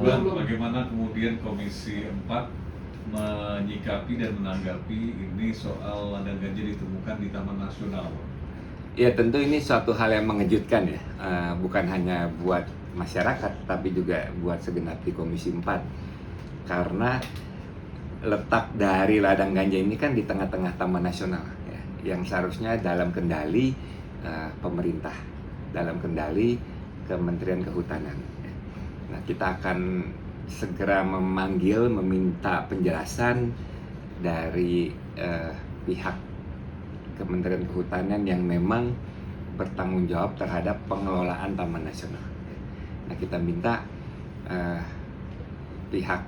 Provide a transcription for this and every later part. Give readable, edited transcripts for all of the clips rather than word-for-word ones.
Bagaimana kemudian Komisi 4 menyikapi dan menanggapi ini soal ladang ganja ditemukan di Taman Nasional? Ya tentu ini suatu hal yang mengejutkan ya, bukan hanya buat masyarakat tapi juga buat segenap di Komisi 4. Karena letak dari ladang ganja ini kan di tengah-tengah Taman Nasional ya, yang seharusnya dalam kendali pemerintah, dalam kendali Kementerian Kehutanan. Nah, kita akan segera meminta penjelasan dari pihak Kementerian Kehutanan yang memang bertanggung jawab terhadap pengelolaan Taman Nasional. Nah, kita minta pihak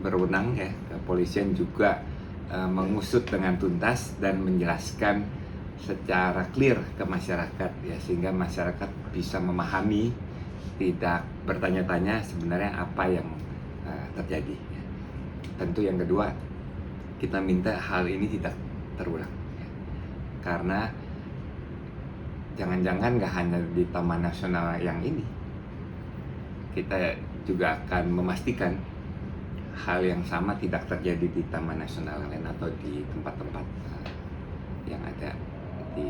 berwenang ya, kepolisian juga mengusut dengan tuntas dan menjelaskan secara clear ke masyarakat ya, sehingga masyarakat bisa memahami, tidak bertanya-tanya sebenarnya apa yang terjadi ya. Tentu yang kedua, kita minta hal ini tidak terulang ya. Karena jangan-jangan nggak hanya di Taman Nasional yang ini, kita juga akan memastikan hal yang sama tidak terjadi di Taman Nasional lain atau di tempat-tempat yang ada di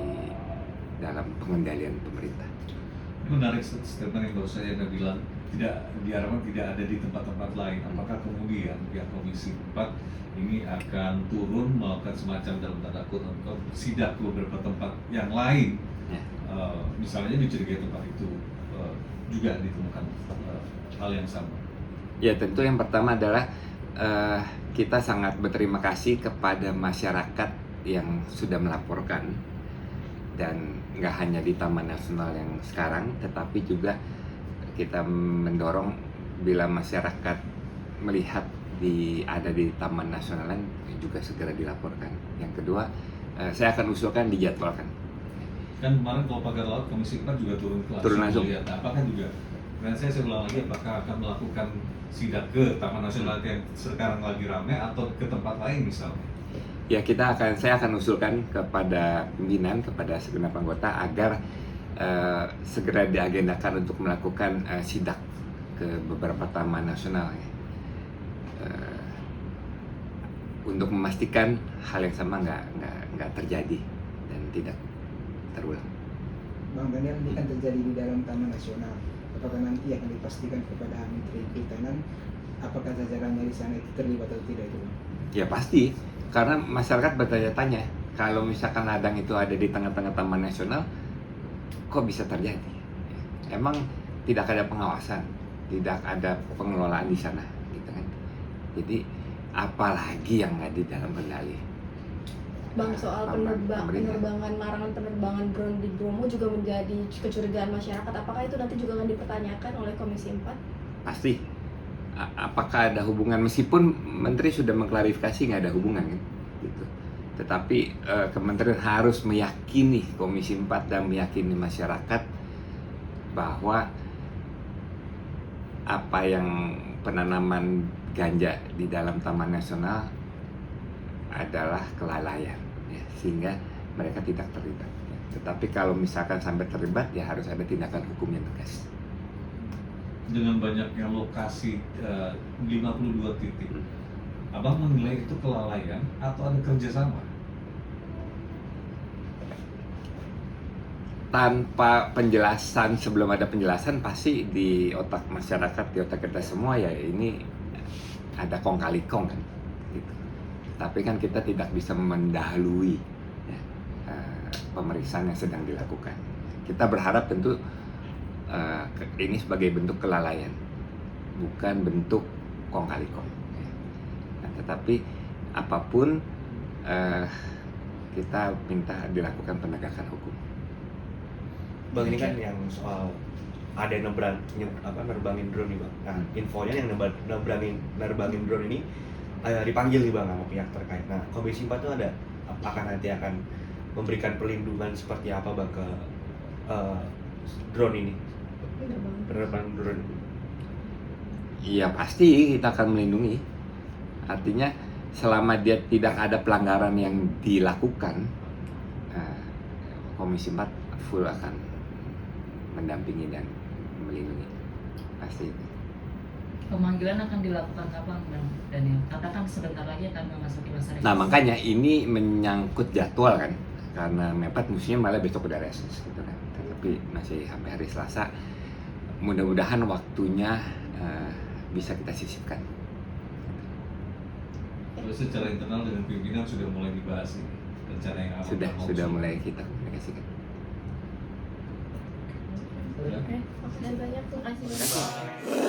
dalam pengendalian pemerintah. Ini menarik statement yang baru saja Anda bilang, tidak diharapkan tidak ada di tempat-tempat lain. Apakah kemudian pihak Komisi 4 ini akan turun melakukan semacam dalam tanda kutip sidak ke beberapa tempat yang lain, ya. Misalnya dicurigai tempat itu juga ditemukan hal yang sama? Ya tentu yang pertama adalah kita sangat berterima kasih kepada masyarakat yang sudah melaporkan, dan nggak hanya di Taman Nasional yang sekarang, tetapi juga kita mendorong bila masyarakat melihat ada di Taman Nasional lain juga segera dilaporkan. Yang kedua, saya akan usulkan dijadwalkan. Kan kemarin kalau pagar laut Komisi 4 juga turun langsung. Lihat. Nah, apakah juga? Dan saya ulang lagi, apakah akan melakukan sidak ke Taman Nasional yang sekarang lagi ramai atau ke tempat lain misalnya? Ya saya akan usulkan kepada pimpinan, kepada segenap anggota agar segera diagendakan untuk melakukan sidak ke beberapa Taman Nasional ya. Untuk memastikan hal yang sama nggak terjadi dan tidak terulang. Bang Daniel, ini kan terjadi di dalam Taman Nasional. Apakah nanti akan dipastikan kepada Menteri Kehutanan apakah jajarannya di sana itu terlibat atau tidak itu, Bang? Ya pasti, karena masyarakat bertanya-tanya, kalau misalkan ladang itu ada di tengah-tengah Taman Nasional, kok bisa terjadi? Emang tidak ada pengawasan, tidak ada pengelolaan di sana, gitu kan? Jadi apalagi yang ada di dalam kendali. Bang, soal larangan penerbangan drone di Bromo juga menjadi kecurigaan masyarakat. Apakah itu nanti juga akan dipertanyakan oleh Komisi 4? Pasti. Apakah ada hubungan, meskipun Menteri sudah mengklarifikasi nggak ada hubungan kan? Gitu. Tetapi Kementerian harus meyakini Komisi 4 dan meyakini masyarakat bahwa apa yang penanaman ganja di dalam Taman Nasional adalah kelalaian ya, sehingga mereka tidak terlibat ya. Tetapi kalau misalkan sampai terlibat ya harus ada tindakan hukum yang tegas. Dengan banyaknya lokasi 52 titik, Abang menilai itu kelalaian atau ada kerjasama? Tanpa penjelasan, sebelum ada penjelasan pasti di otak masyarakat, di otak kita semua ya ini ada kong kali kong kan gitu. Tapi kan kita tidak bisa mendahului ya, pemeriksaan yang sedang dilakukan. Kita berharap tentu ini sebagai bentuk kelalaian, bukan bentuk kong kali kong ya. Nah, tetapi apapun kita minta dilakukan penegakan hukum. Bang, ini kan yang soal ada nerbangin drone nih Bang. Nah, infonya yang nerbangin drone ini dipanggil nih Bang sama pihak terkait. Nah, Komisi 4 itu apakah nanti akan memberikan perlindungan seperti apa Bang ke drone ini? Penerbangan drone. Iya pasti kita akan melindungi. Artinya selama dia tidak ada pelanggaran yang dilakukan, Komisi 4 full akan mendampingi dan melindungi. Pasti itu. pemanggilan akan dilakukan kapan, Bang Daniel? Katakan sebentar lagi akan memasuki masa Nah revisi. makanya ini menyangkut jadwal kan, karena mepet mestinya malah besok udah reses gitu kan, tapi masih sampai hari Selasa. Mudah-mudahan waktunya bisa kita sisipkan. Kalau secara internal dengan pimpinan sudah mulai dibahas ini rencana yang akan Sudah mulai kita komunikasikan. Ya. Oke, makasih banyak. Terima kasih banyak.